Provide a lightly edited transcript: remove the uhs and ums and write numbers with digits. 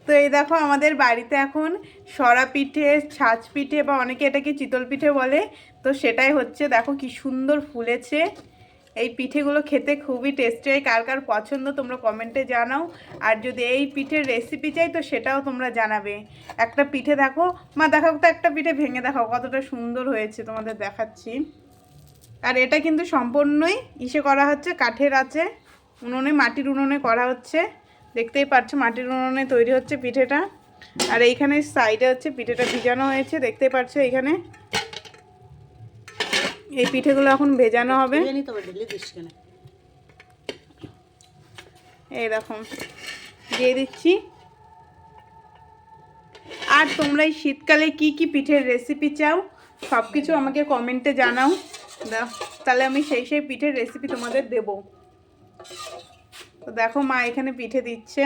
তো এই দেখো আমাদের বাড়িতে এখন সরা পিঠে, ছাঁচ পিঠে বা অনেকে এটাকে চিতল পিঠে বলে, তো সেটাই হচ্ছে। দেখো কি সুন্দর ফুলেছে। এই পিঠেগুলো খেতে খুবই টেস্টি হয়। কার কার পছন্দ তোমরা কমেন্টে জানাও। আর যদি এই পিঠের রেসিপি চাই তো সেটাও তোমরা জানাবে। একটা পিঠে দেখো, মা দেখাও তো, একটা পিঠে ভেঙে দেখাও কতটা সুন্দর হয়েছে, তোমাদের দেখাচ্ছি। আর এটা কিন্তু সম্পূর্ণই ইসে করা হচ্ছে, কাঠের আছে, উনুনে, মাটির উনুনে করা হচ্ছে। দেখতেই পাচ্ছ মাটির উনুনে তৈরি হচ্ছে পিঠেটা। আর এইখানে সাইডে হচ্ছে পিঠেটা ভিজানো হয়েছে, দেখতেই পাচ্ছ এইখানে। এই পিঠেগুলো এখন ভেজানো হবে। এই রকম দিয়ে দিচ্ছি। আর তোমরা এই শীতকালে কি কি পিঠের রেসিপি চাও সব কিছু আমাকে কমেন্টে জানাও, তাহলে আমি সেই সেই পিঠের রেসিপি তোমাদের দেবো। তো দেখো মা এখানে পিঠে দিচ্ছে।